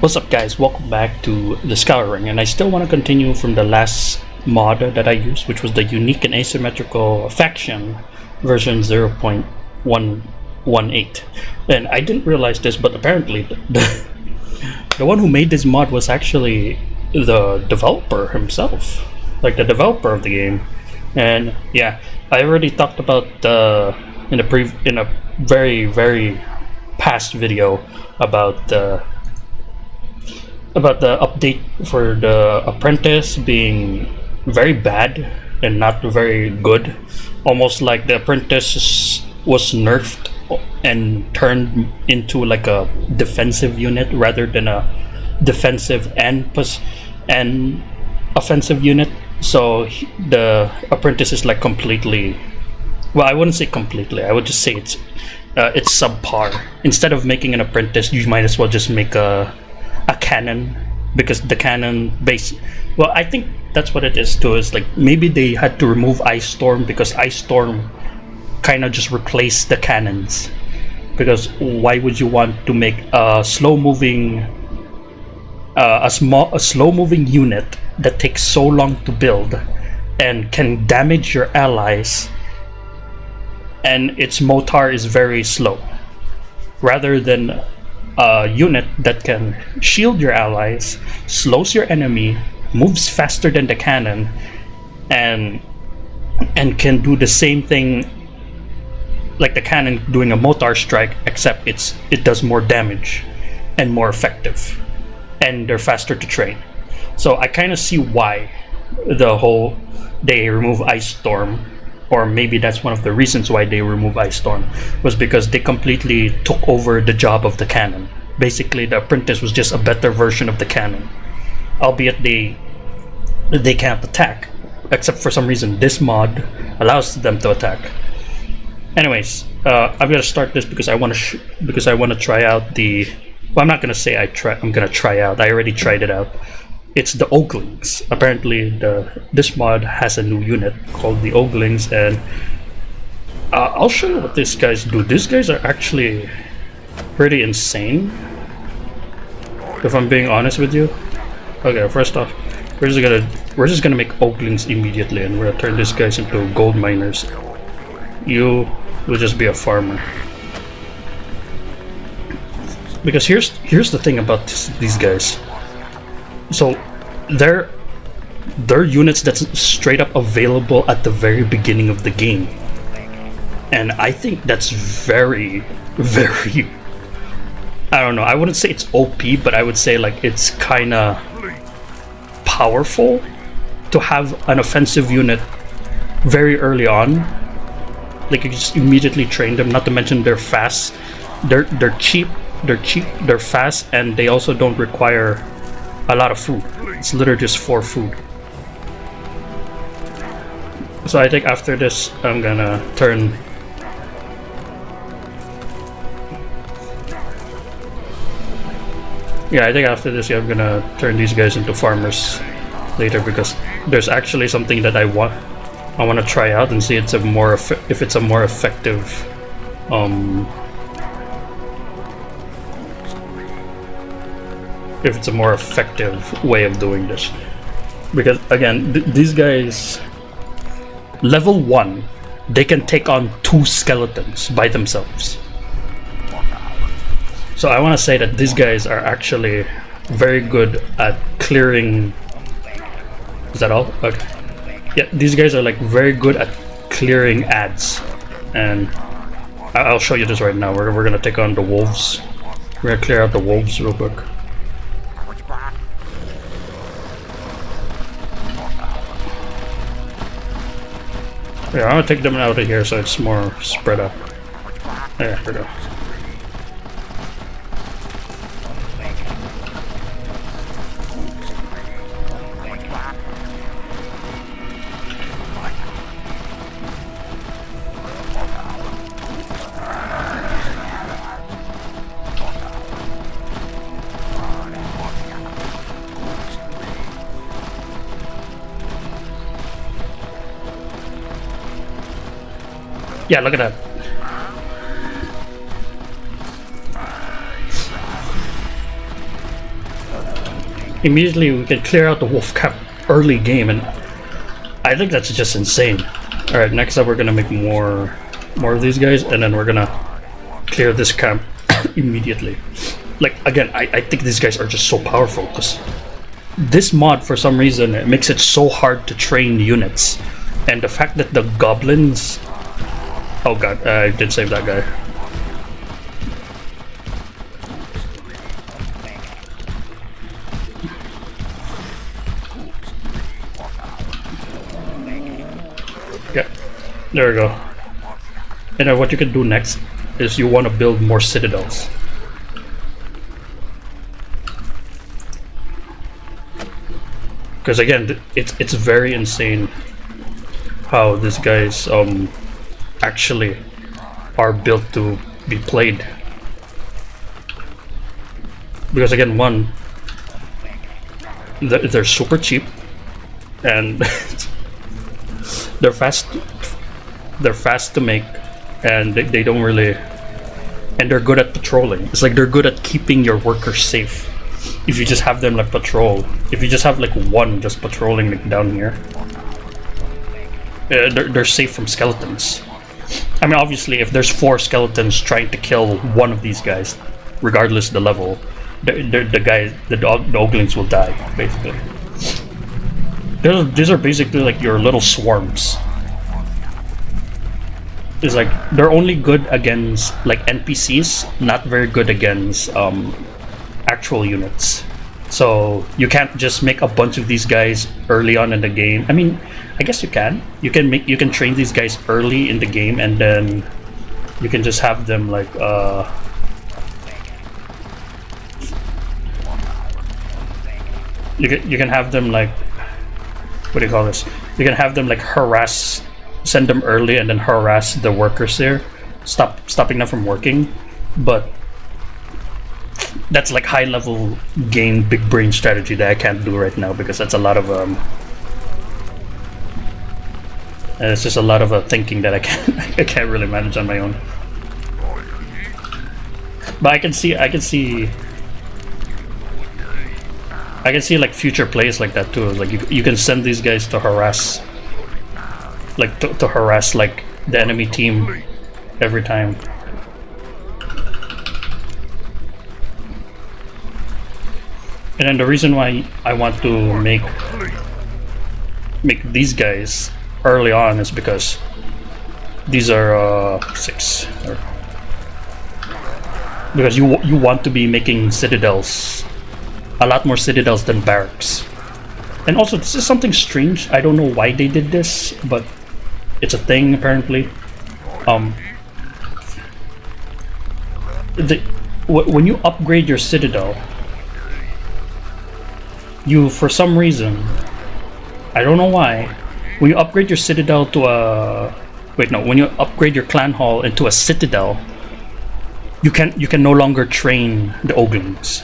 What's up guys, welcome back to the Scouring, and I still want to continue from the last mod that I used, which was the unique and asymmetrical faction version 0.118. And I didn't realize this, but apparently the one who made this mod was actually the developer himself, like the developer of the game. And yeah, I already talked about in a very past video about the update for the apprentice being very bad and not very good, almost like the apprentice was nerfed and turned into like a defensive unit rather than a defensive and offensive unit. So the apprentice is like completely, well, I wouldn't say completely, I would just say it's subpar. Instead of making an apprentice, you might as well just make a cannon, because the cannon base, well, I think that's what it is too, is like maybe they had to remove Ice Storm because Ice Storm kind of just replaced the cannons, because why would you want to make a slow moving unit that takes so long to build and can damage your allies, and its motar is very slow, rather than a unit that can shield your allies, slows your enemy, moves faster than the cannon, and can do the same thing like the cannon doing a motar strike, except it does more damage and more effective, and they're faster to train. So I kind of see why they remove Ice Storm, or maybe that's one of the reasons why they remove Ice Storm, was because they completely took over the job of the cannon. Basically, the apprentice was just a better version of the cannon, albeit they can't attack, except for some reason this mod allows them to attack. Anyways, I'm gonna start this because I want to try out the. Well, I'm not gonna say I'm gonna try out. I already tried it out. It's the Oglings. Apparently, this mod has a new unit called the Oglings, and I'll show you what these guys do. These guys are actually pretty insane, if I'm being honest with you. Okay, first off, we're just gonna make Oglings immediately, and we're gonna turn these guys into gold miners. You will just be a farmer. Because here's the thing about these guys. So they're units that's straight up available at the very beginning of the game, and I think that's very I don't know, I wouldn't say it's OP, but I would say like it's kinda powerful to have an offensive unit very early on. Like you just immediately train them, not to mention they're fast, they're cheap, they're fast, and they also don't require a lot of food. It's literally just 4 food. So I think after this I'm gonna turn I'm gonna turn these guys into farmers later, because there's actually something that I want to try out and see if it's a more effective way of doing this. Because again, these guys, level 1, they can take on 2 skeletons by themselves. So I want to say that these guys are actually very good at clearing. Is that all? Okay. Yeah, these guys are like very good at clearing ads, and I'll show you this right now. We're gonna take on the wolves. We're gonna clear out the wolves real quick. Yeah, I'm gonna take them out of here so it's more spread out. There we go. Yeah, look at that. immediately we can clear out the wolf camp early game, and I think that's just insane. Alright, next up we're gonna make more of these guys, and then we're gonna clear this camp immediately. Like, again, I think these guys are just so powerful, because this mod, for some reason, it makes it so hard to train units. And the fact that the goblins... Oh god, I did save that guy. Yeah, there we go. And then what you can do next is you want to build more citadels. Because again, it's very insane how these guys actually are built to be played. Because again, one, they're super cheap, and they're fast to make, and they don't really, and they're good at patrolling. It's like they're good at keeping your workers safe. If you just have them like patrol, if you just have like one just patrolling like down here, they're safe from skeletons. I mean, obviously, if there's 4 skeletons trying to kill one of these guys, regardless of the level, the Oglings will die, basically. These are basically like your little swarms. It's like they're only good against like NPCs, not very good against actual units. So you can't just make a bunch of these guys early on in the game. I mean, I guess you can. You can train these guys early in the game, and then you can just have them like you can have them like, what do you call this? You can have them like harass, send them early, and then harass the workers there, stopping them from working. But that's like high level game big brain strategy that I can't do right now, because that's a lot of it's just a lot of thinking that I can't really manage on my own. But I can see like future plays like that too. Like you can send these guys to harass, like to harass like the enemy team every time. And then the reason why I want to make these guys early on is because these are 6. Because you want to be making citadels, a lot more citadels than barracks. And also, this is something strange. I don't know why they did this, but it's a thing apparently. When you upgrade your citadel, for some reason, I don't know why, when you upgrade your citadel to a when you upgrade your clan hall into a citadel, you can no longer train the Oglings.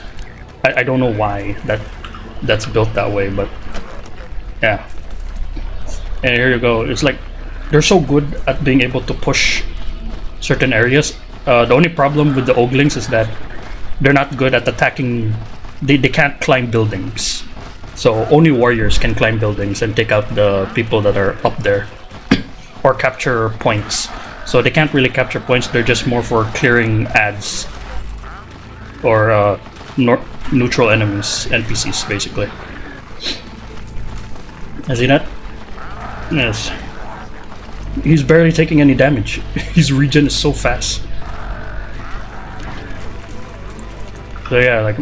I don't know why that's built that way, but yeah. And here you go. It's like they're so good at being able to push certain areas. The only problem with the Oglings is that they're not good at attacking. They can't climb buildings, so only warriors can climb buildings and take out the people that are up there, or capture points. So they can't really capture points. They're just more for clearing ads or neutral enemies, NPCs, basically. Has he not? Yes. He's barely taking any damage. His regen is so fast. So yeah, like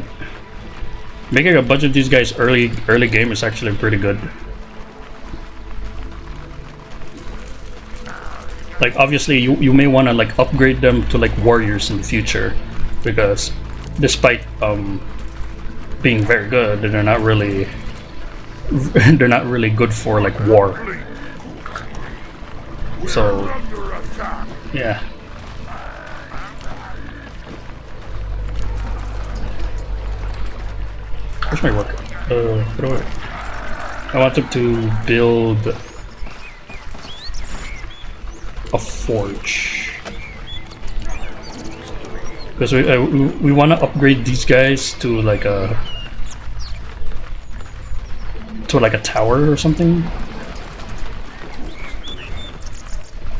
making a bunch of these guys early game is actually pretty good. Like obviously you may want to like upgrade them to like warriors in the future, because despite being very good, they're not really good for like war. So yeah. Where's my work? Put away. I wanted to build a forge, because we want to upgrade these guys to like a to like a tower or something,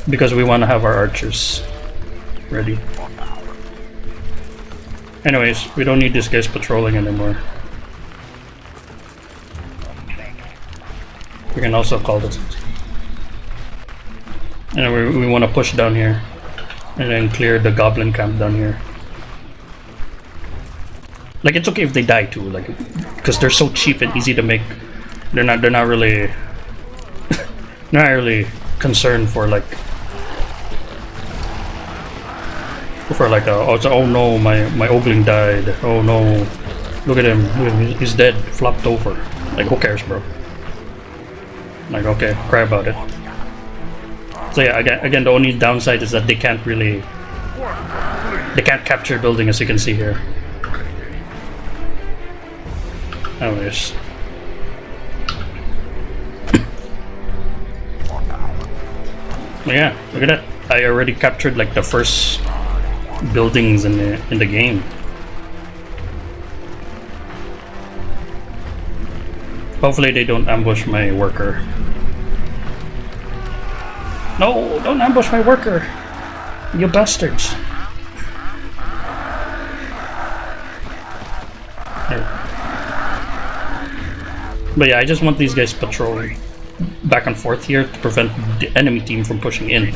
because we want to have our archers ready. Anyways, we don't need these guys patrolling anymore. We can also call this. And we want to push down here and then clear the goblin camp down here. Like, it's okay if they die too, like, because they're so cheap and easy to make. They're not really not really concerned for like oh no, my ogling died, oh no, look at him, he's dead, flopped over. Like, who cares, bro? Like, okay, cry about it. So yeah, again the only downside is that they can't capture building, as you can see here. Anyways. Yeah, look at that. I already captured like the first buildings in the game. Hopefully they don't ambush my worker. No, don't ambush my worker, you bastards. But yeah, I just want these guys patrolling back and forth here to prevent the enemy team from pushing in.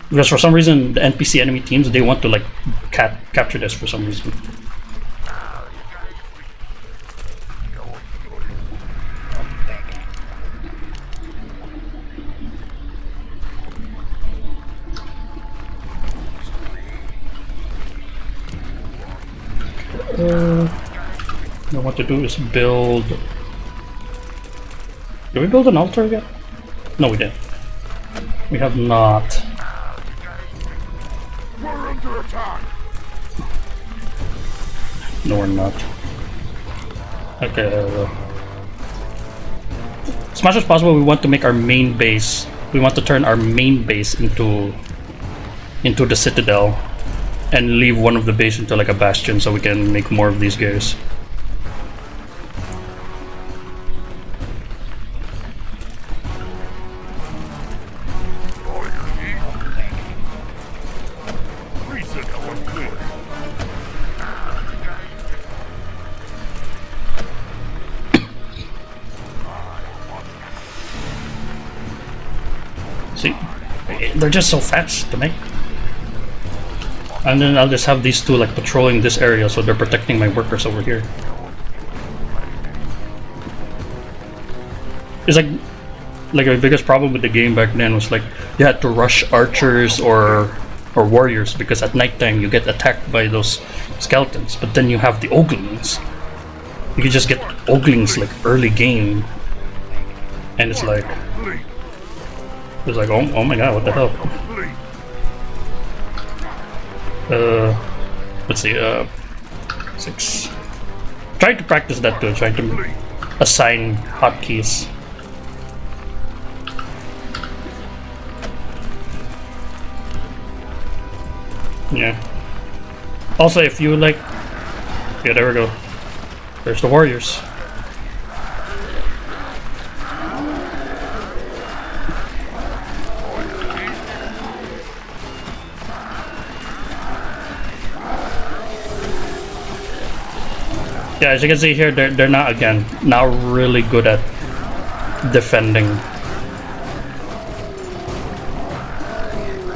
Because for some reason, the NPC enemy teams, they want to like capture this for some reason. What I want to do is build. Did we build an altar yet? No, we didn't. We have not. We're under attack. No, we're not. Okay. As much as possible, we want to make our main base. We want to turn our main base into the citadel, and leave one of the base into like a bastion, so we can make more of these guys. See, they're just so fast to make. And then I'll just have these two like patrolling this area, so they're protecting my workers over here. It's like the biggest problem with the game back then was like you had to rush archers or warriors, because at nighttime you get attacked by those skeletons. But then you have the Oglings. You can just get Oglings like early game, and it's like oh my god, what the hell? Let's see, 6. Trying to practice that too, trying to assign hotkeys. Yeah. Also, if you like, yeah, there we go. There's the warriors. Yeah, as you can see here, they're not now really good at defending.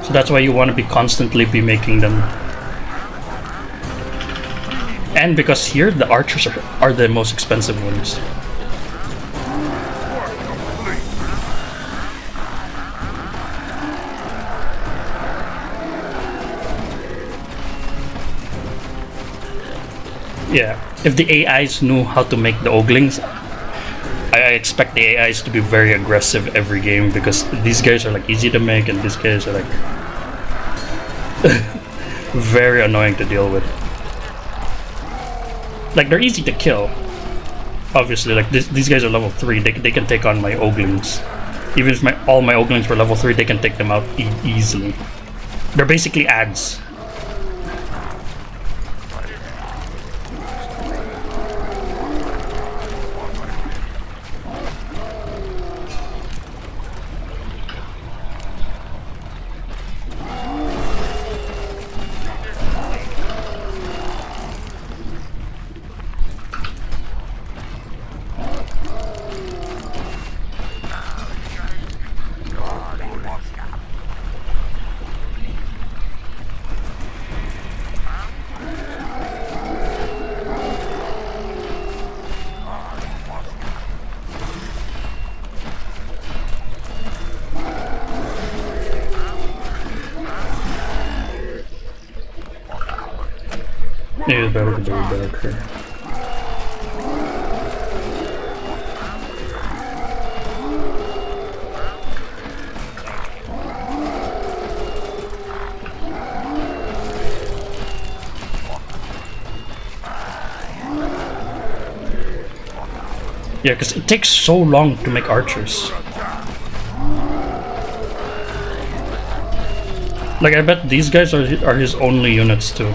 So that's why you want to be constantly making them. And because here the archers are the most expensive ones. Yeah, if the AIs knew how to make the Oglings, I expect the AIs to be very aggressive every game, because these guys are like easy to make and these guys are like very annoying to deal with. Like, they're easy to kill, obviously. Like these guys are level 3, they can take on my Oglings. Even if all my Oglings were level 3, they can take them out easily. They're basically ads. is better to be back here. Yeah, because it takes so long to make archers. Like, I bet these guys are his only units too.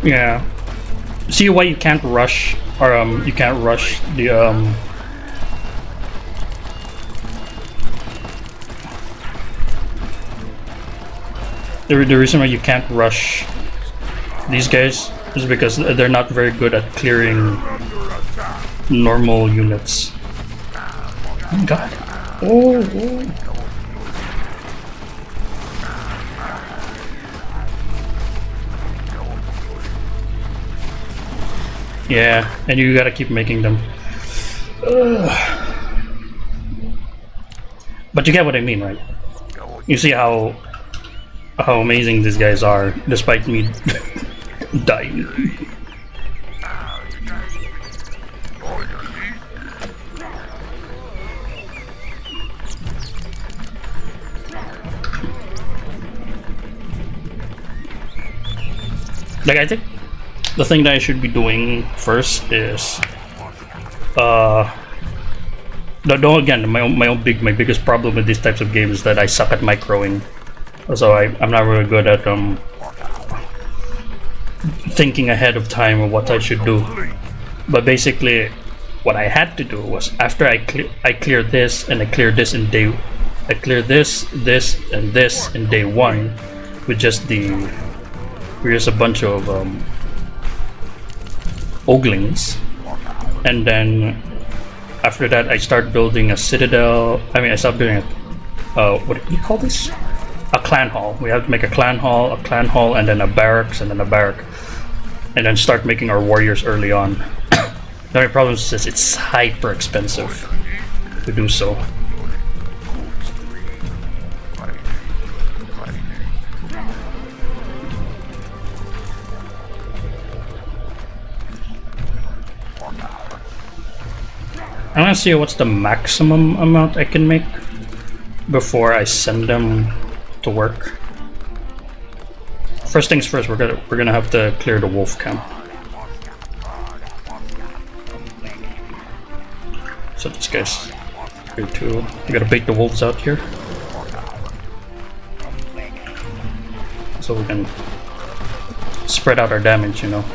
Yeah. See why you can't rush, or you can't rush the the reason why you can't rush these guys is because they're not very good at clearing normal units. Oh my god. Oh. Yeah, and you gotta keep making them. But you get what I mean, right? You see how amazing these guys are, despite me dying. Like, I think the thing that I should be doing first is again, my biggest problem with these types of games is that I suck at microing. So I'm not really good at thinking ahead of time of what I should do. But basically, what I had to do was, after I clear this and I clear this in I clear this and this in day one with just here's a bunch of Oglings, and then after that I start building a citadel. I start building what do you call this? A clan hall. We have to make a clan hall, and then a barracks, and then a barrack, and then start making our warriors early on. The only problem is it's hyper expensive to do so. I want to see what's the maximum amount I can make before I send them to work. First things first, we're gonna have to clear the wolf camp. So this guy's here too. We gotta bait the wolves out here, so we can spread out our damage, you know.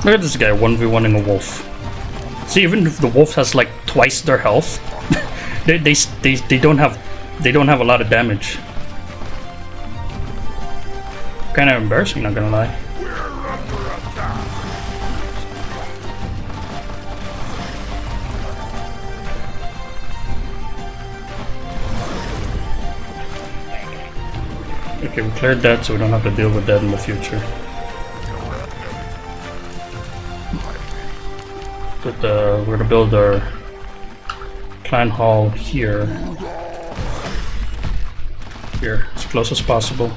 Look at this guy 1v1ing a wolf. See, even if the wolf has like twice their health, they don't have a lot of damage. Kind of embarrassing, not gonna lie. Okay, we cleared that, so we don't have to deal with that in the future. But we're gonna build our clan hall here. Here, as close as possible.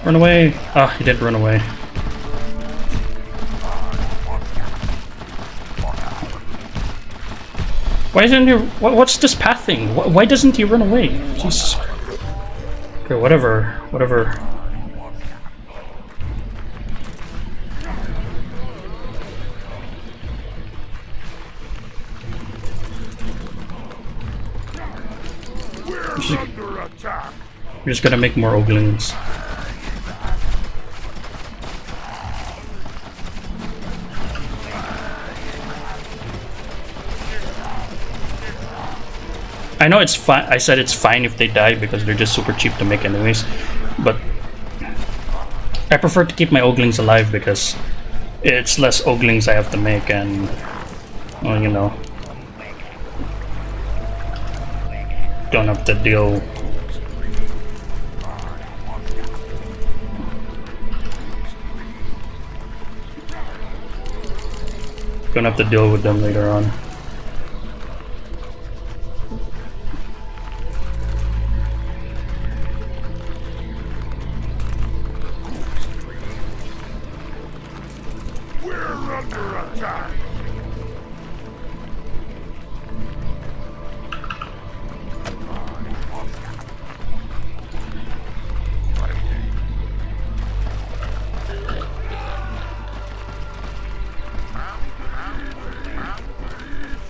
Run away! Ah, he didn't run away. Why isn't he? What's this pathing? Why doesn't he run away? Jesus. Okay, whatever. Whatever. We're just gonna make more Oglings. I know it's fine. I said it's fine if they die because they're just super cheap to make anyways, but I prefer to keep my Oglings alive because it's less Oglings I have to make, and well, you know, don't have to deal. Don't have to deal with them later on.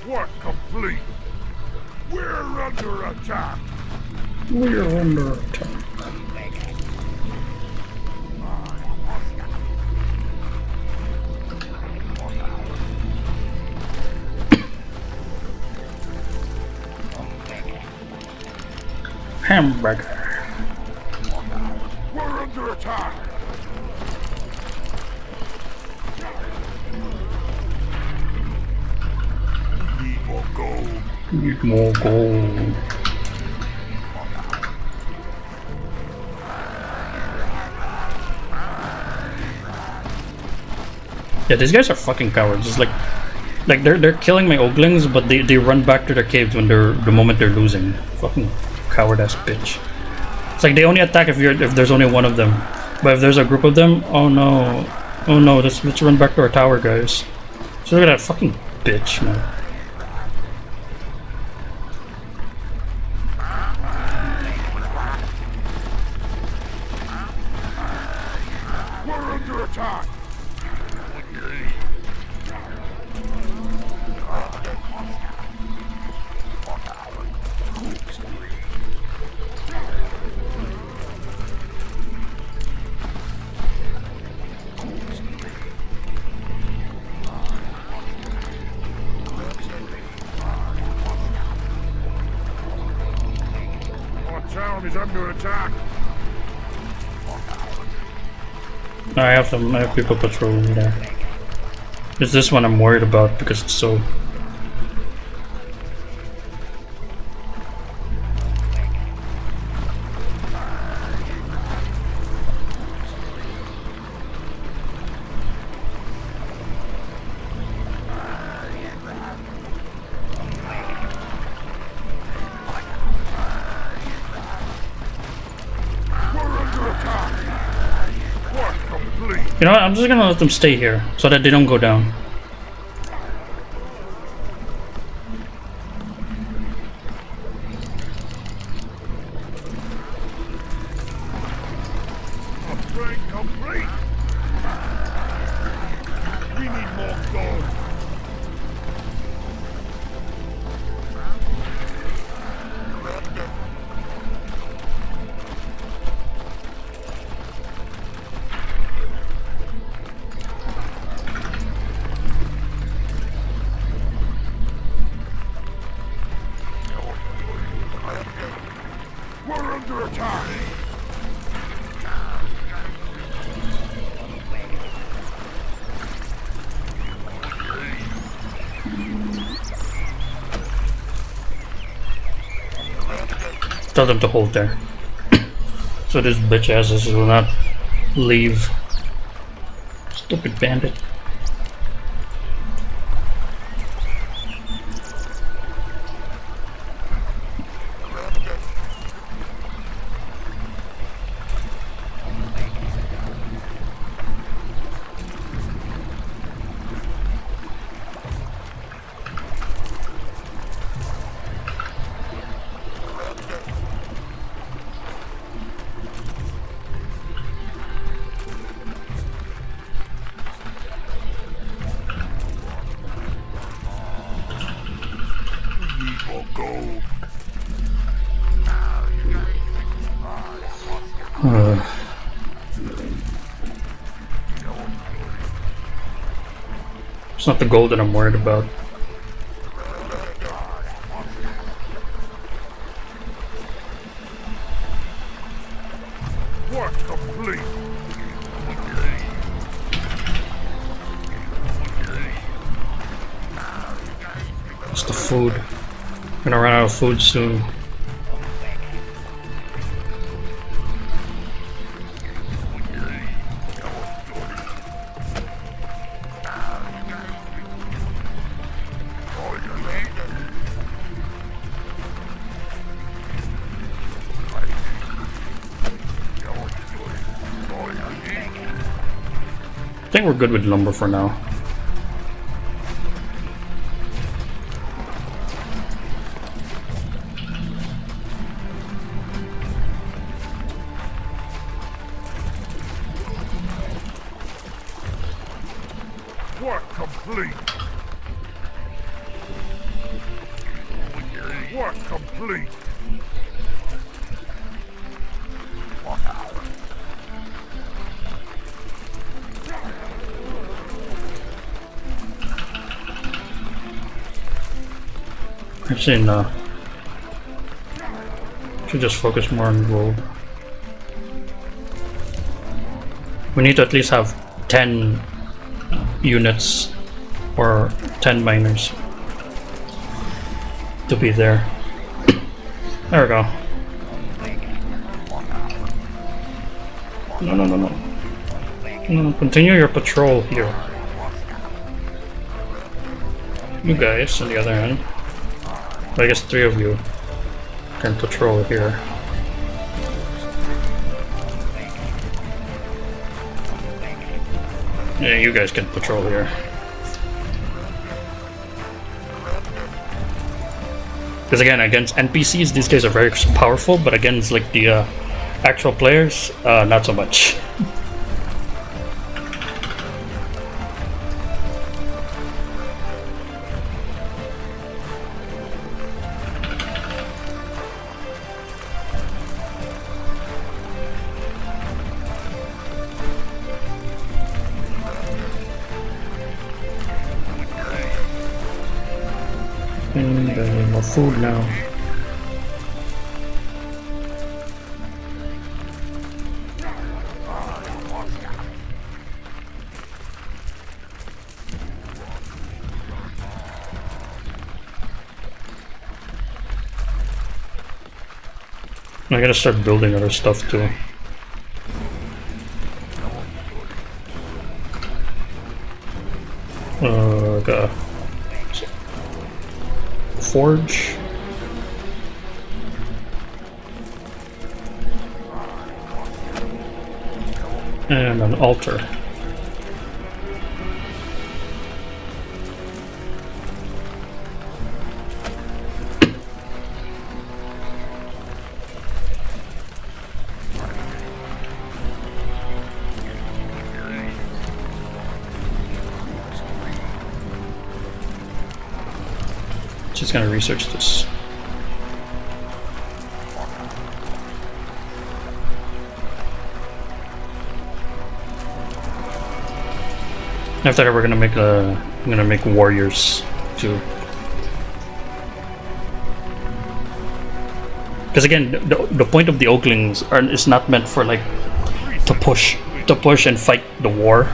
Work complete. We're under attack. We're under attack. Hamburger. We're under attack. Need more gold. Need more gold. Yeah, these guys are fucking cowards. It's like they're killing my Oglings, but they run back to their caves when the moment they're losing. Fucking coward ass bitch. It's like they only attack if there's only one of them. But if there's a group of them, oh no. Oh no, let's run back to our tower, guys. So look at that fucking bitch, man. We're under attack. Our town is under attack. I have people patrolling there. It's this one I'm worried about because it's so. You know what? I'm just gonna let them stay here so that they don't go down. Upgrade complete. We need more gold. Tell them to hold there. So this bitch asses will not leave. Stupid bandit. It's not the gold that I'm worried about. Work complete. It's the food. I'm gonna run out of food soon. I think we're good with lumber for now. Work complete. Work complete. Actually, no. Should just focus more on gold. We need to at least have 10 units or 10 miners to be there. There we go. No, no, no, no. No, continue your patrol here. You guys, on the other hand. I guess 3 of you can patrol here. Yeah, you guys can patrol here. Because again, against NPCs, these guys are very powerful, but against like the actual players, not so much. And more food now. I gotta start building other stuff too. Like a forge. And an altar. Just gonna research this. After that, I'm gonna make warriors too. Because again, the point of the Oglings is not meant for like to push and fight the war.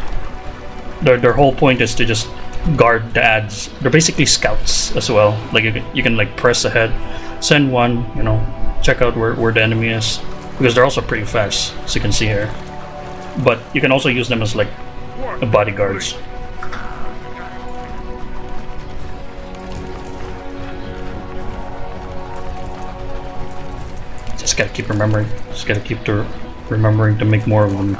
Their whole point is to just guard the ads. They're basically scouts as well. Like you can like press ahead, send one, you know, check out where the enemy is, because they're also pretty fast, as you can see here. But you can also use them as like bodyguards. Just gotta keep remembering. Just gotta keep remembering to make more of them.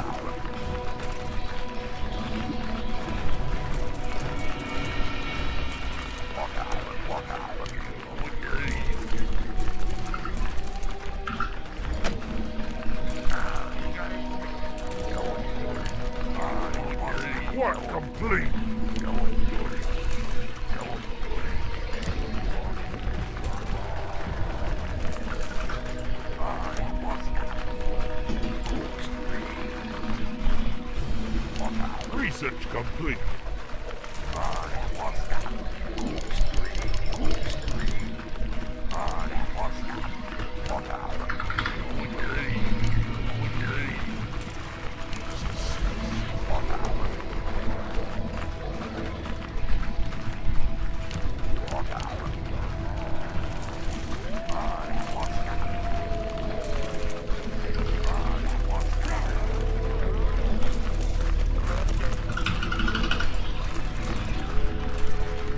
Work complete. Research complete.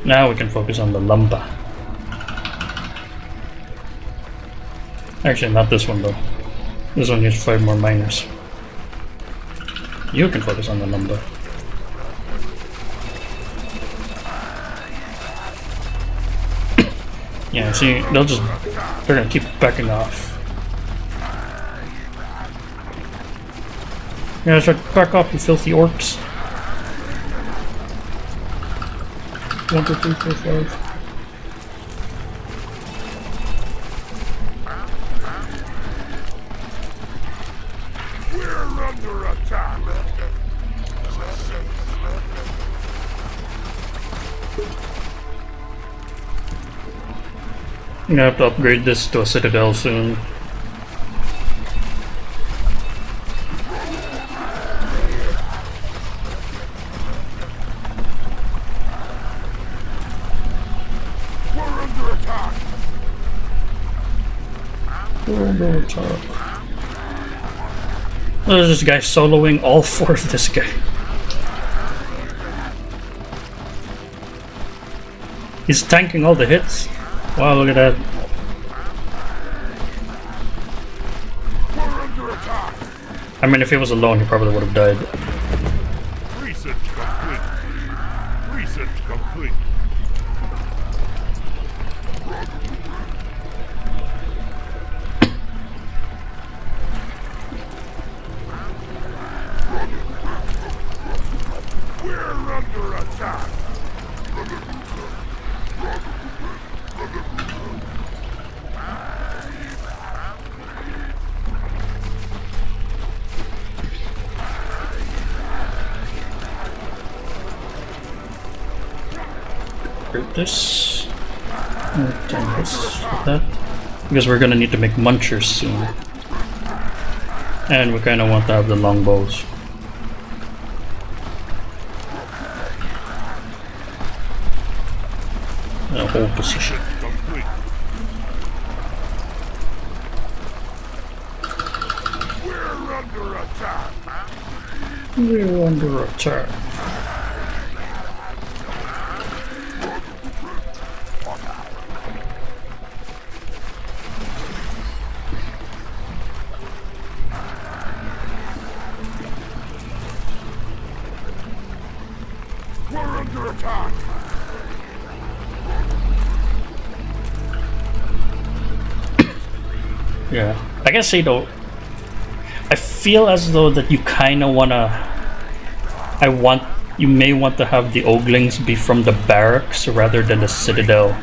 Now we can focus on the lumber. Actually, not this one though. This one needs 5 more miners. You can focus on the lumber. Yeah, see, they're gonna keep backing off. Yeah, try to back off, you filthy orcs. 1, 2, 3, 4, 5. We're under attack. I'm gonna have to upgrade this to a citadel soon. There's this guy soloing all 4 of this guy. He's tanking all the hits. Wow, look at that. I mean, if he was alone, he probably would have died. Research complete. Research complete. We're under attack. This. Turn this with that. Because we're gonna need to make munchers soon. And we kinda want to have the longbows. The whole position. We're under attack. We're under attack. We're under attack. Yeah, I can say though, I feel as though that you kind of wanna, you may want to have the Oglings be from the barracks rather than the citadel,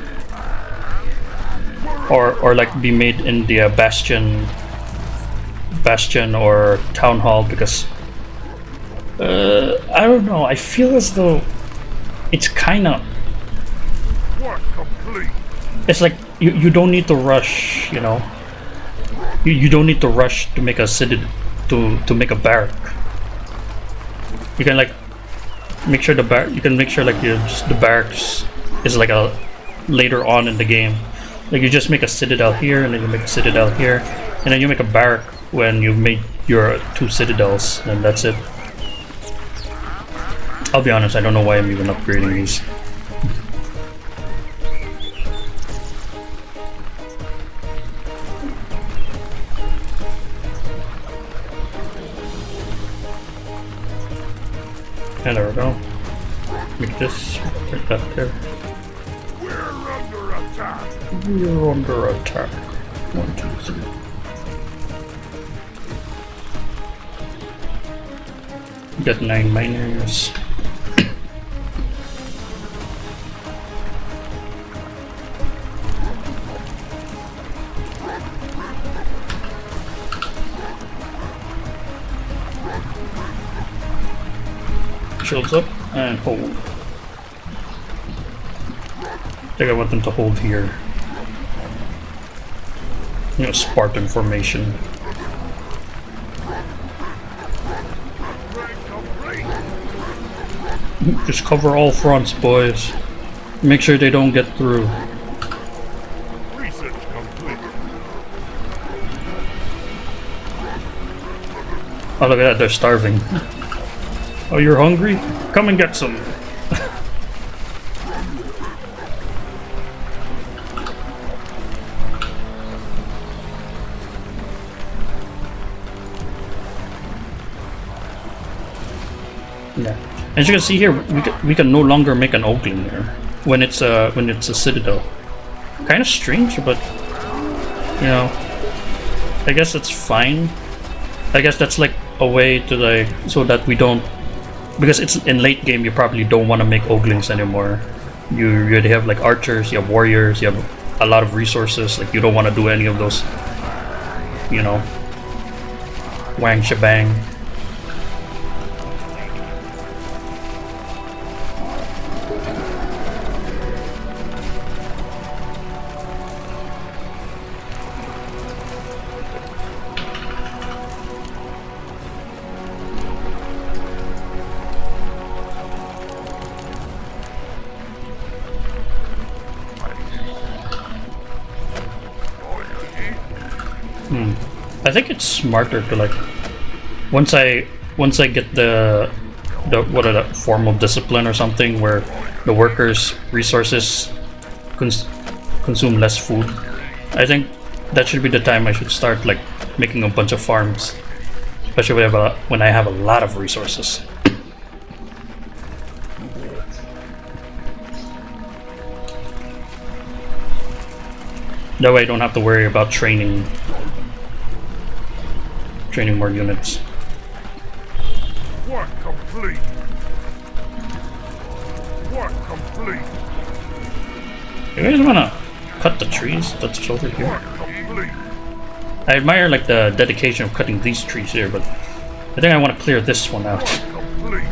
or like be made in the bastion or town hall, because I don't know. I feel as though it's kind of, Work complete. it's like you don't need to rush, you know. You don't need to rush to make a city to make a barrack. You can like make sure you can make sure like the barracks is like a later on in the game. Like you just make a citadel here, and then you make a citadel here, and then you make a barrack when you made your 2 citadels, and that's it. I'll be honest, I don't know why I'm even upgrading these. And there we go. Make this, put that there. We're under attack. We're under attack. 1, 2, 3. Got 9 miners. Shields up and hold. I think I want them to hold here. You know, Spartan formation. Just cover all fronts, boys. Make sure they don't get through. Research complete. Oh, look at that, they're starving. Oh, you're hungry? Come and get some. Yeah. As you can see here, we can no longer make an Ogling here when it's a citadel. Kind of strange, but you know, I guess it's fine. I guess that's like a way to like so that we don't, because it's in late game. You probably don't want to make Oglings anymore. You already have like archers, you have warriors, you have a lot of resources. Like you don't want to do any of those, you know, wang shebang. I think it's smarter to like once I get the what are the formal discipline or something where the workers' resources consume less food. I think that should be the time I should start like making a bunch of farms, especially when I have a lot of resources. That way I don't have to worry about training more units. Work complete. Work complete. You guys wanna cut the trees that's over here? Work complete. I admire like the dedication of cutting these trees here, but I think I want to clear this one out. Work complete.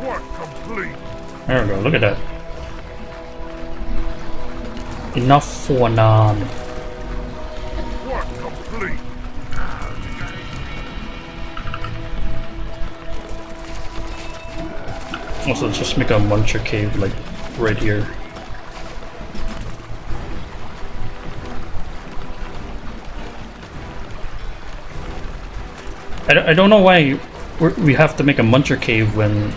Work complete. There we go, look at that. Enough for none. Work complete. Also, let's just make a muncher cave like right here. I don't know why we have to make a muncher cave when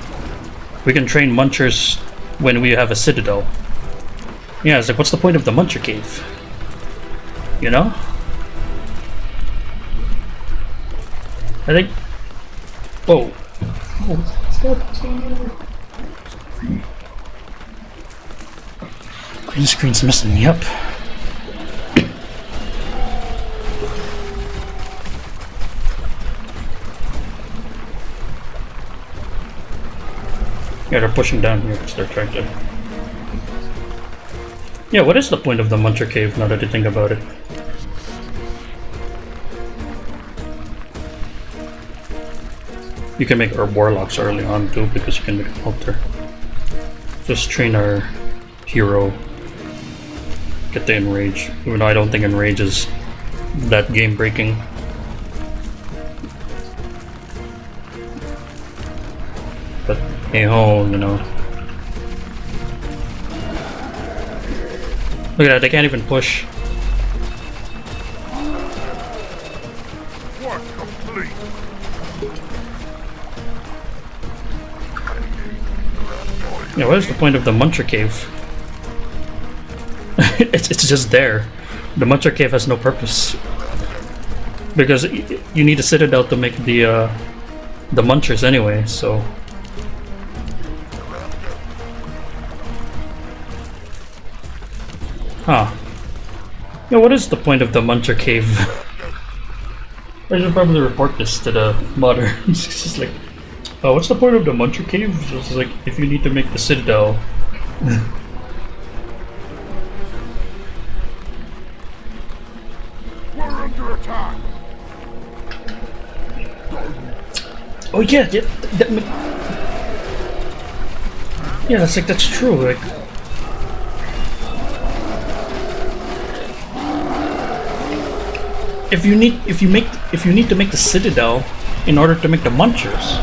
we can train munchers when we have a citadel. Yeah, it's like, what's the point of the muncher cave? You know? I think... Whoa. Green screen's messing me up. Yeah, they're pushing down here because they're trying to... Yeah, what is the point of the muncher cave now that you think about it? You can make herb warlocks early on too because you can make an altar. Just train our hero. Get the enrage, even though I don't think enrage is that game breaking. But hey ho, you know. Look at that, they can't even push. Work complete. Yeah, what is the point of the Muncher Cave? it's just there. The Muncher Cave has no purpose. Because you need a citadel to make the Munchers anyway, so... Huh. Yeah, what is the point of the Muncher Cave? I should probably report this to the modder. It's just like, oh, what's the point of the Muncher Cave? It's just like, if you need to make the citadel. We're under attack. Oh yeah, yeah, that's true. Like, if you need to make the citadel in order to make the Munchers,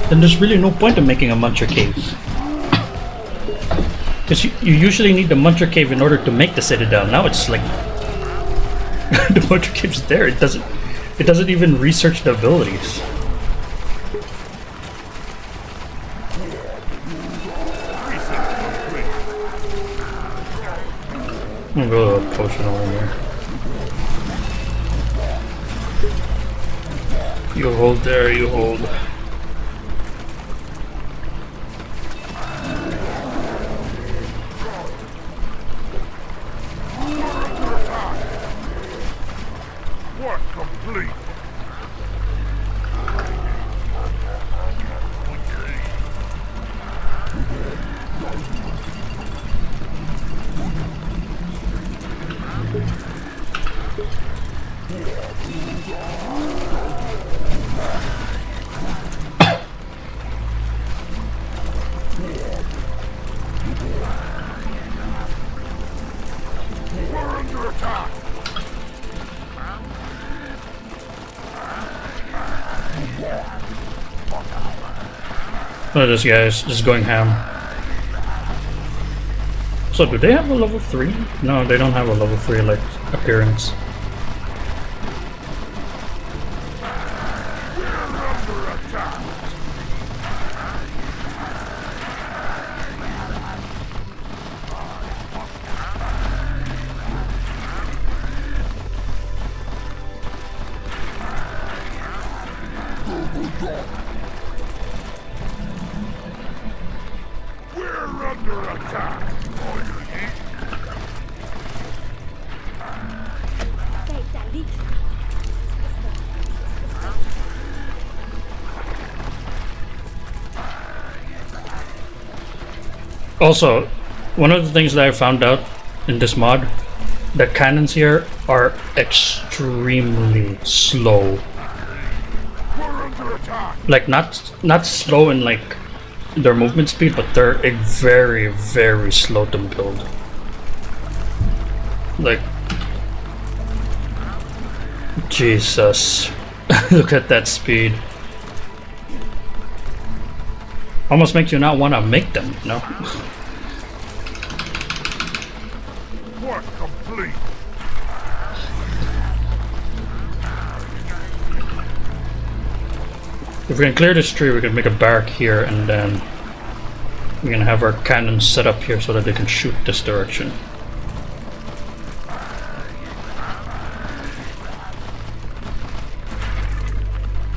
then there's really no point in making a Muncher Cave. Because you usually need the Muncher Cave in order to make the citadel. Now it's like the Muncher Cave's there. It doesn't even research the abilities. I'm gonna go to a potion over here. You hold there, you hold. Work complete. We're under attack. Oh, this guy's just going ham. So, do they have a level 3? No, they don't have a level 3 like appearance. We're under attack. We're under attack. Also, one of the things that I found out in this mod, the cannons here are extremely slow. We're under attack. Like not slow in like their movement speed, but they're very, very slow to build. Like, Jesus, look at that speed. Almost makes you not want to make them, you know? Work complete. If we can clear this tree, we can make a barrack here, and then we can have our cannons set up here so that they can shoot this direction.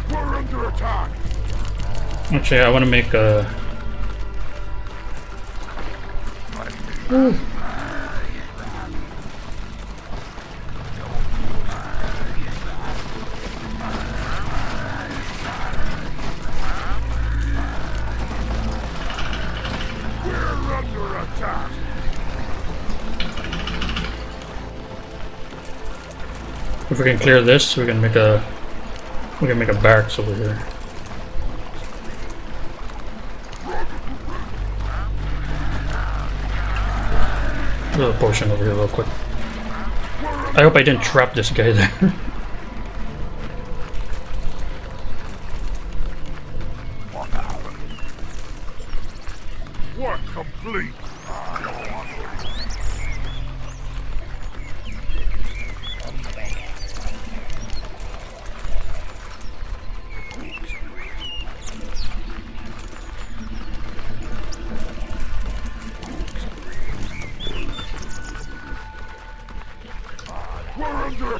We're under attack. Actually, I want to make a... Ooh. We're under attack. If we can clear this, we can make a barracks over here. A potion over here real quick. I hope I didn't trap this guy there. Work complete.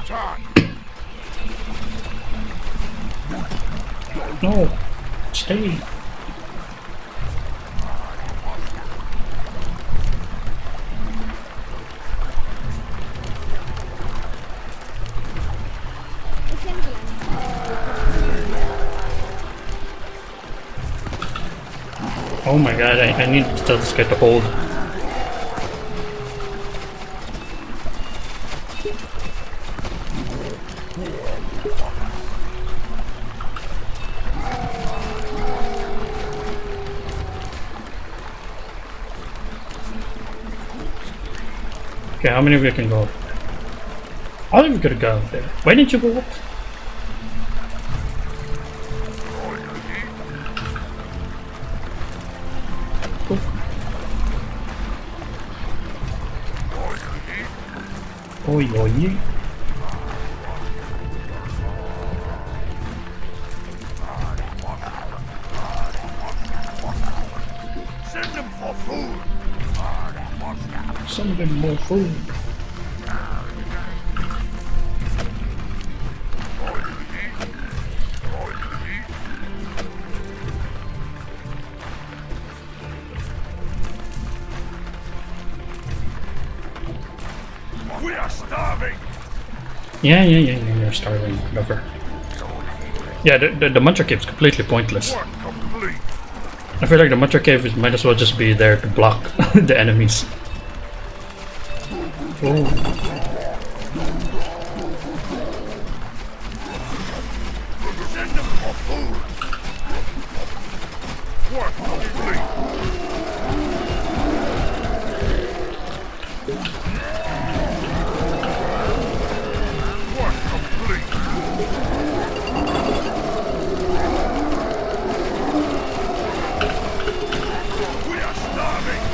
attack! No! Stay! Oh my god, I need to tell this guy to hold. Okay, how many of you can go? All of you could go up there. Why didn't you go up? Oi, oi. Send them for food! Send them more food. We are starving! Yeah, you're starving, whatever. Yeah, the Muncher Cave's completely pointless. Work complete! I feel like the Muncher Cave might as well just be there to block the enemies. Oh. Send them for food! Work complete! Work complete! We are starving!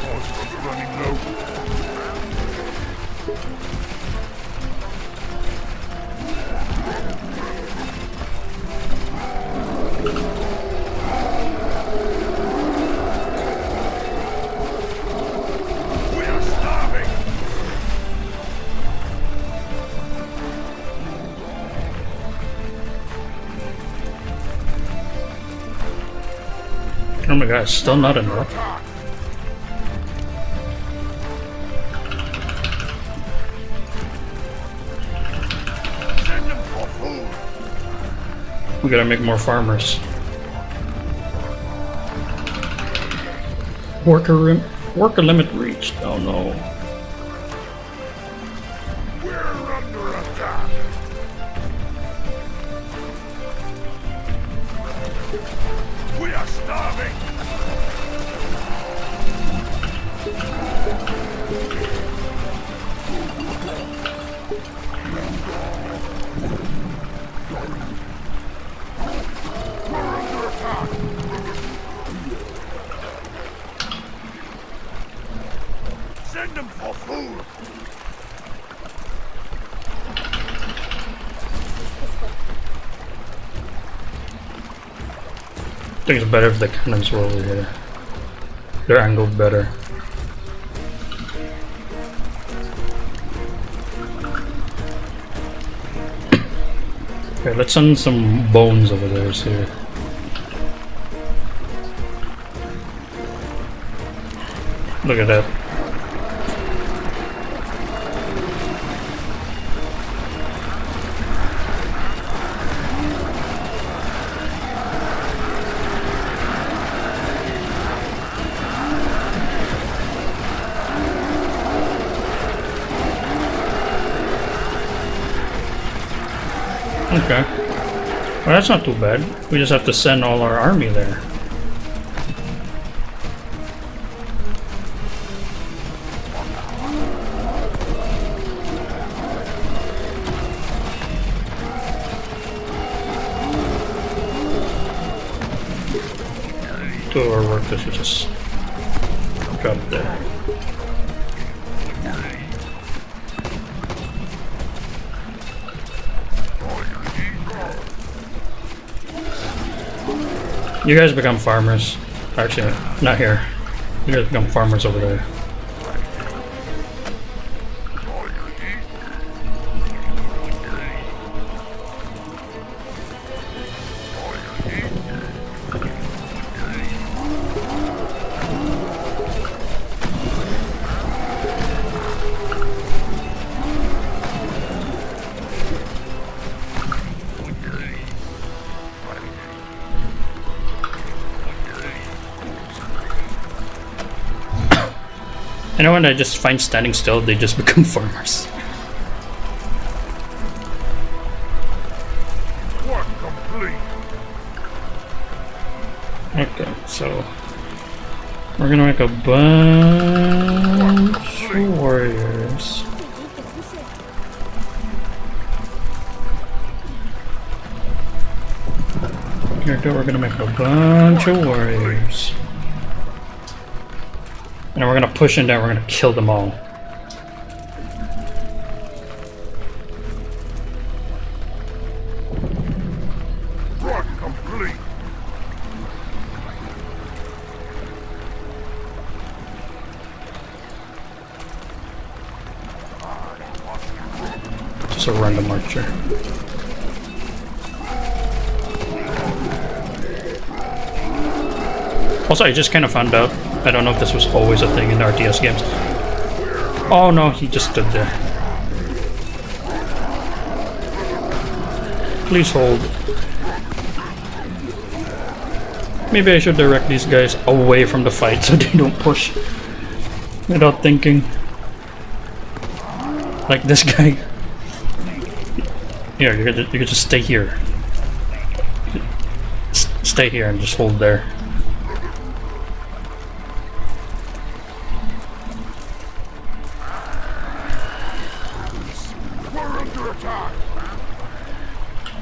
Horses are running low. We are starving! Oh my god, still not enough. Attack! Send them for food! We gotta make more farmers. Worker limit reached. Oh no. We're under attack! We are starving! We're under attack! Send them for food! I think it's better if the cannons were over here. They're angled better. Okay, let's send some bones over there, see. Look at that. Okay. Well, that's not too bad. We just have to send all our army there. Two of our workers will just drop there. You guys become farmers. Actually, not here. You guys become farmers over there. You know, when I just find standing still, they just become farmers. Work complete. Okay, so we're gonna make a bunch of warriors. Here we go, we're gonna make a bunch of warriors. And we're gonna push in there, we're gonna kill them all. Work complete. Just a random archer. Also, I just kind of found out, I don't know if this was always a thing in the RTS games. Oh no, he just stood there. Please hold. Maybe I should direct these guys away from the fight so they don't push without thinking. Like this guy. Here, you could just stay here. Stay here and just hold there.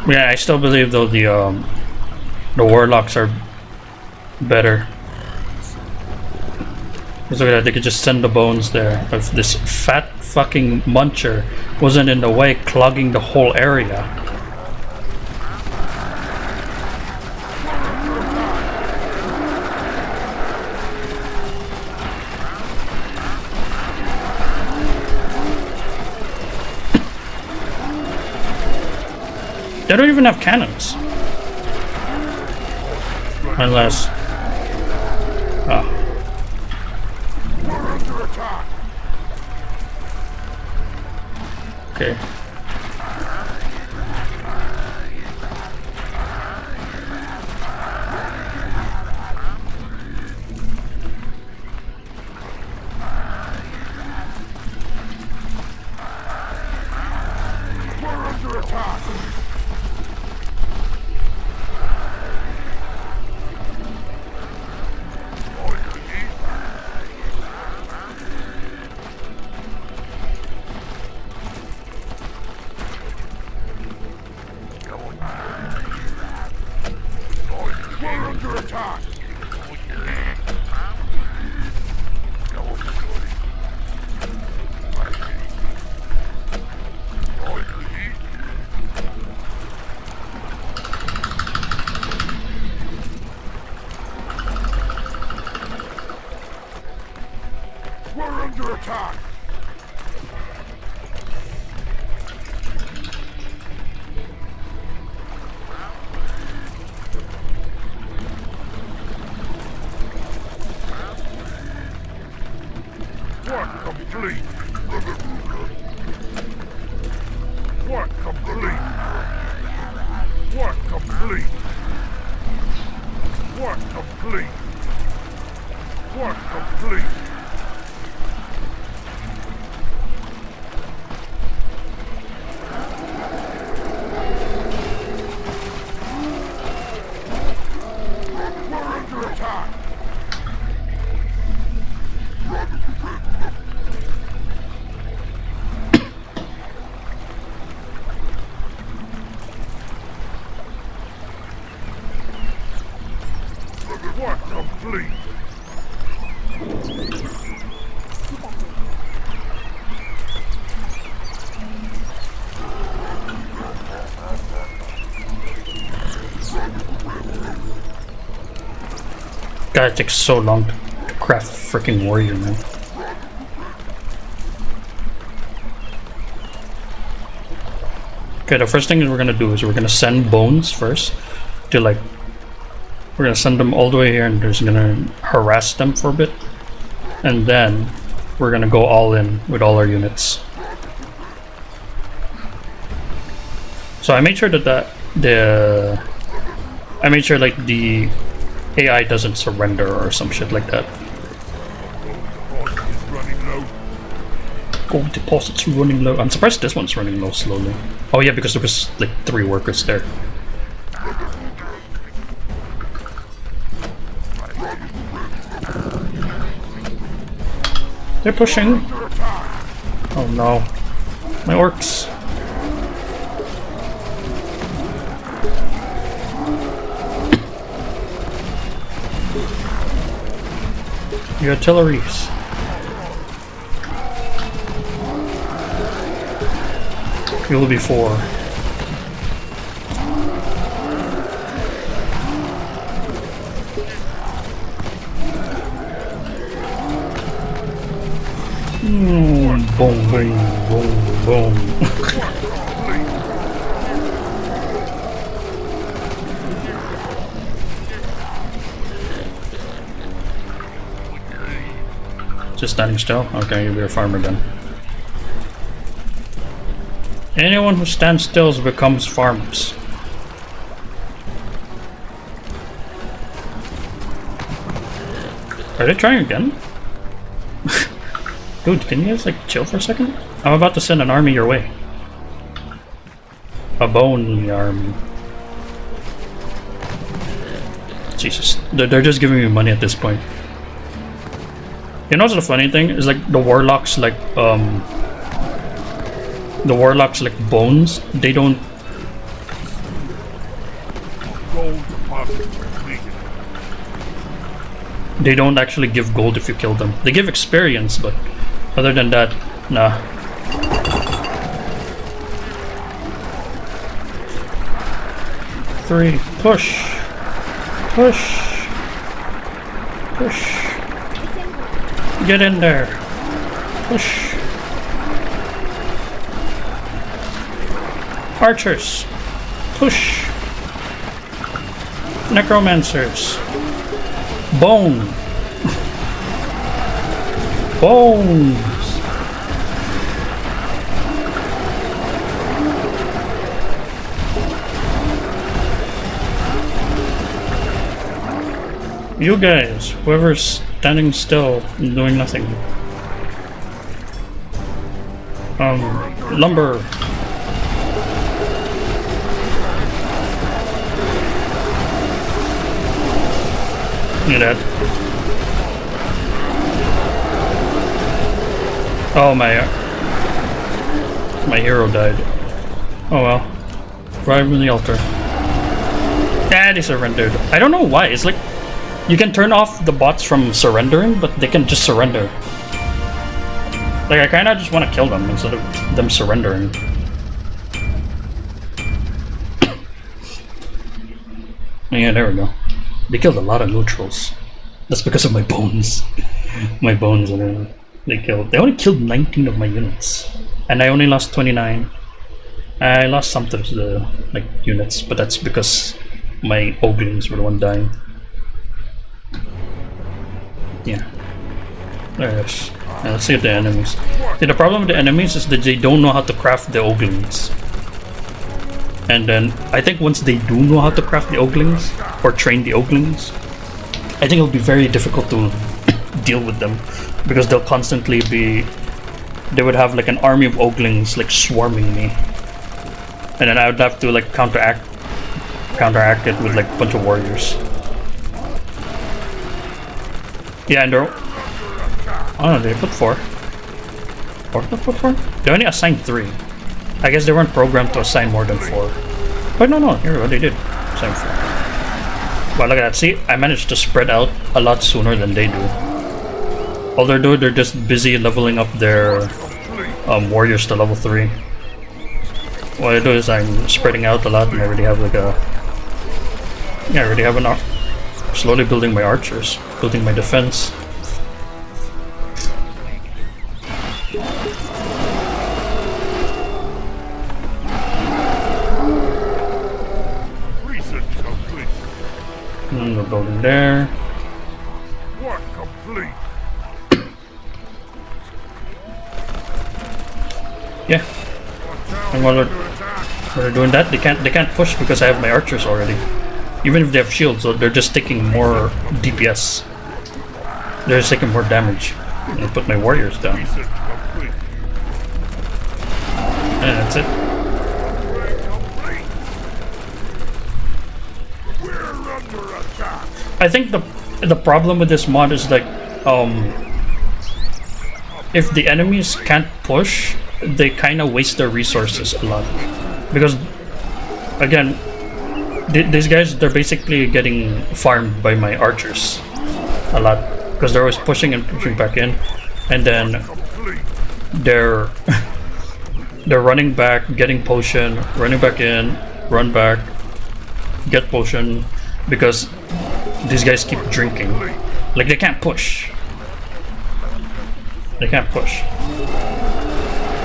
Yeah, I still believe though the warlocks are better. Because look at that, they could just send the bones there. If this fat fucking muncher wasn't in the way, clogging the whole area. They don't even have cannons. Unless... oh. We're under attack. Okay. We're under attack. We're under attack. We're under attack. Work complete. Work complete. Work complete. Work complete. Work complete. We're under attack. Work complete. God, it takes so long to craft a freaking warrior, man. Okay, the first thing we're gonna do is we're gonna send bones first to like, we're gonna send them all the way here and just gonna harass them for a bit, and then we're gonna go all in with all our units. So I made sure that I made sure like the AI doesn't surrender or some shit like that. Is running low. Gold deposits running low. I'm surprised this one's running low slowly. Oh yeah, because there was like 3 workers there. They're pushing. Oh no. My orcs. Your artilleries. You'll be 4. Boom, boom, boom, boom. Just standing still? Okay, you'll be a farmer then. Anyone who stands still becomes farmers. Are they trying again? Dude, can you guys like chill for a second? I'm about to send an army your way. A bony army. Jesus, they're just giving me money at this point. You know what's the funny thing? Is like the warlocks like bones, they don't Gold deposit completed. they don't actually give gold if you kill them. They give experience, but other than that, nah. Three, push, push, push. Get in there, push. Archers, push. Necromancers, bone, bones. You guys, whoever's standing still and doing nothing. Lumber. Look at that. Oh, my hero died. Oh well. Right from the altar. Ah, they surrendered. I don't know why. It's like you can turn off the bots from surrendering, but they can just surrender. Like I kinda just want to kill them instead of them surrendering. Yeah, there we go. They killed a lot of neutrals. That's because of my bones. My bones, and they only killed 19 of my units, and I only lost 29. I lost some of the like units, but that's because my Oglings were the one dying. Yeah. There it is. Now let's see at the enemies. See, the problem with the enemies is that they don't know how to craft the Oglings. And then I think once they do know how to craft the Oglings or train the Oglings, I think it'll be very difficult to deal with them, because they'll constantly be. They would have like an army of Oglings like swarming me, and then I would have to like counteract it with like a bunch of warriors. Yeah, and they're. Oh no, they put 4. Or did they put 4? They only assigned 3. I guess they weren't programmed to assign more than 4. But no, here what they did. Assign 4. Wow, look at that. See, I managed to spread out a lot sooner than they do. All they're doing, they're just busy leveling up their warriors to level 3. What I do is I'm spreading out a lot, and I already have like a. Yeah, I already have an. Slowly building my archers, building my defense. And we're building there. Work complete. Yeah. And while they're doing that, they can't push because I have my archers already. Even if they have shields, so they're just taking more DPS. They're just taking more damage. And I put my warriors down. And that's it. Complete. We're under attack. I think the problem with this mod is like, if the enemies can't push, they kind of waste their resources a lot. Because, again, these guys, they're basically getting farmed by my archers a lot. Because they're always pushing and pushing back in. And then Complete. they're they're running back, getting potion, running back in, run back, get potion, because these guys keep drinking. Like, they can't push. They can't push.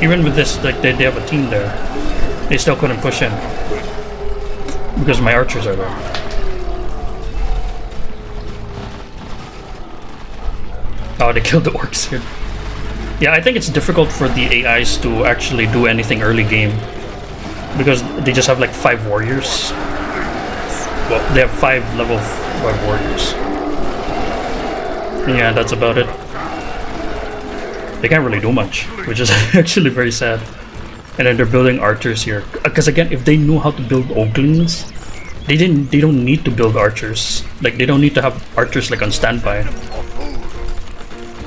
Even with this, like, they have a team there. They still couldn't push in. Because my archers are there. Oh, they killed the orcs here. Yeah, I think it's difficult for the AIs to actually do anything early game. Because they just have like 5 warriors. Well, they have 5 level 5 warriors. Yeah, that's about it. They can't really do much, which is actually very sad. And then they're building archers here. Because again, if they knew how to build Oglings, they don't need to build archers. Like, they don't need to have archers like on standby.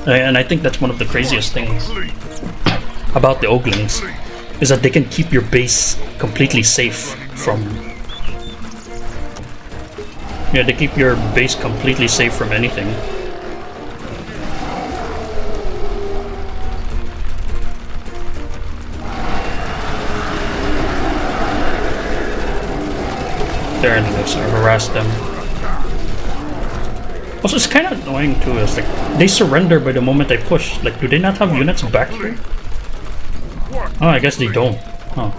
And I think that's one of the craziest things about the Oglings, is that they can keep your base completely safe from... Yeah, they keep your base completely safe from anything. Their enemies, I harass them. Also, it's kind of annoying too, is like, they surrender by the moment I push. Like, do they not have units back here? Oh, I guess they don't. Huh.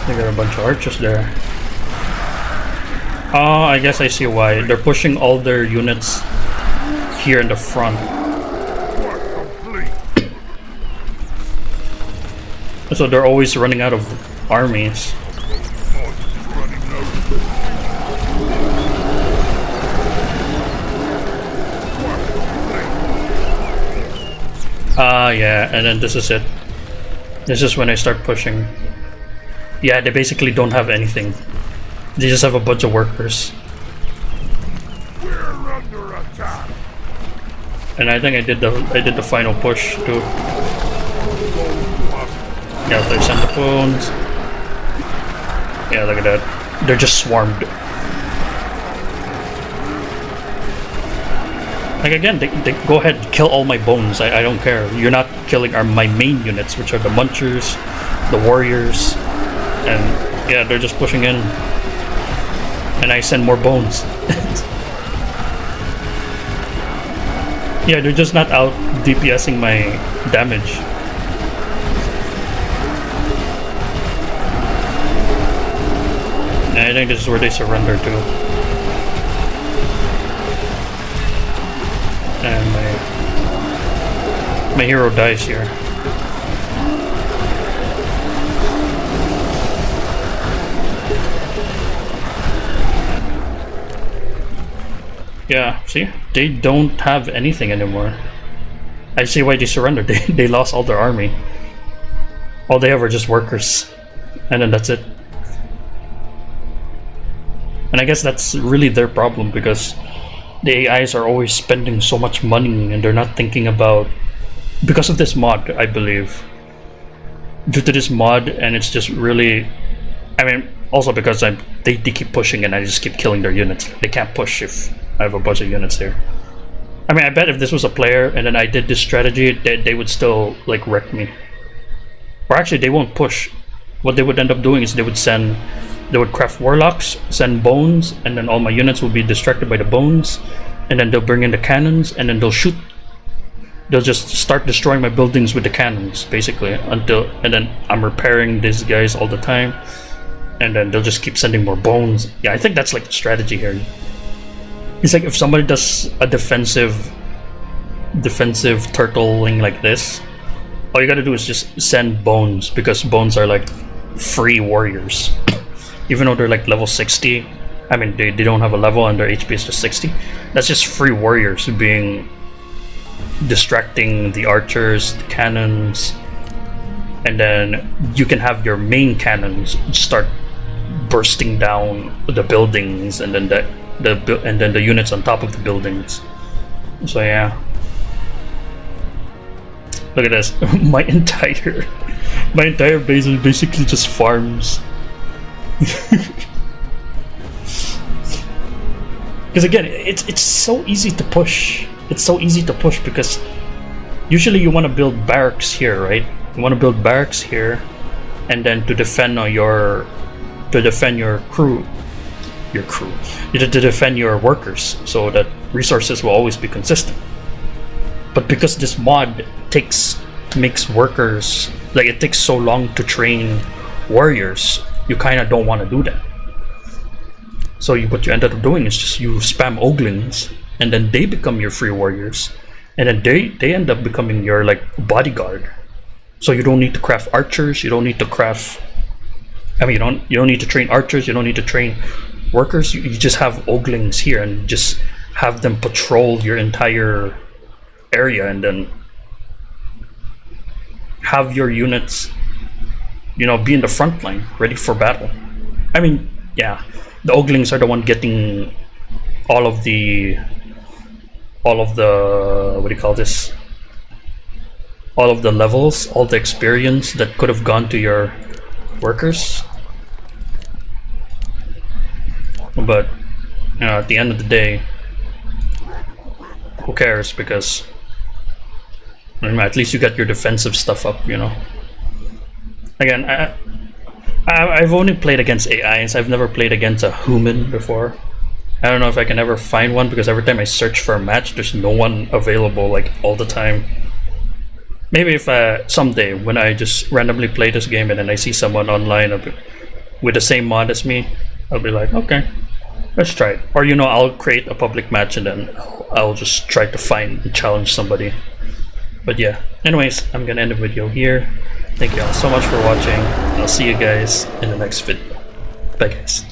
They got a bunch of archers there. Oh, I guess I see why. They're pushing all their units here in the front. So they're always running out of armies. Yeah, and then this is it. This is when I start pushing. Yeah, they basically don't have anything. They just have a bunch of workers. We're under attack. And I think I did the final push too. Yeah, there's centiphones. Yeah, look at that. They're just swarmed. Like, again, they go ahead, kill all my bones. I don't care. You're not killing my main units, which are the munchers, the warriors, and yeah, they're just pushing in. And I send more bones. Yeah, they're just not out DPSing my damage. And I think this is where they surrender to. And my hero dies here. Yeah, see? They don't have anything anymore. I see why they surrendered. They lost all their army. All they have are just workers. And then that's it. And I guess that's really their problem, because the AIs are always spending so much money and they're not thinking about... Because of this mod, I believe. Due to this mod, and it's just really... I mean, also because they keep pushing and I just keep killing their units. They can't push if I have a bunch of units here. I mean, I bet if this was a player and then I did this strategy, they would still, like, wreck me. Or actually, they won't push. What they would end up doing is they would craft warlocks, send bones, and then all my units will be distracted by the bones, and then they'll bring in the cannons, and then they'll shoot. They'll just start destroying my buildings with the cannons, basically, and then I'm repairing these guys all the time, and then they'll just keep sending more bones. Yeah, I think that's like the strategy here. It's like if somebody does a defensive turtling like this, all you gotta do is just send bones, because bones are like free warriors. Even though they're like level 60, I mean they don't have a level and their HP is just 60. That's just free warriors being distracting the archers, the cannons, and then you can have your main cannons start bursting down the buildings, and then the units on top of the buildings. So yeah. Look at this. my entire base is basically just farms. Because again, it's so easy to push. It's so easy to push because usually you want to build barracks here, right? You want to build barracks here, and then to defend your crew, to defend your workers, so that resources will always be consistent. But because this mod makes workers, like, it takes so long to train warriors, you kind of don't want to do that. So what you end up doing is just you spam Oglings, and then they become your free warriors, and then they end up becoming your like bodyguard. So you don't need to craft archers, you don't need to craft, I mean, you don't need to train archers, you don't need to train workers. You just have Oglings here and just have them patrol your entire area, and then have your units, you know, be in the front line, ready for battle. I mean, yeah, the Oglings are the one getting all of the what do you call this? All of the levels, all the experience that could have gone to your workers. But you know, at the end of the day, who cares? Because at least you got your defensive stuff up, you know. Again, I've only played against AIs. I've never played against a human before. I don't know if I can ever find one, because every time I search for a match, there's no one available like all the time. Maybe if someday when I just randomly play this game and then I see someone online with the same mod as me, I'll be like, okay, let's try it. Or, you know, I'll create a public match and then I'll just try to find and challenge somebody. But yeah, anyways, I'm gonna end the video here. Thank you all so much for watching. I'll see you guys in the next video. Bye guys.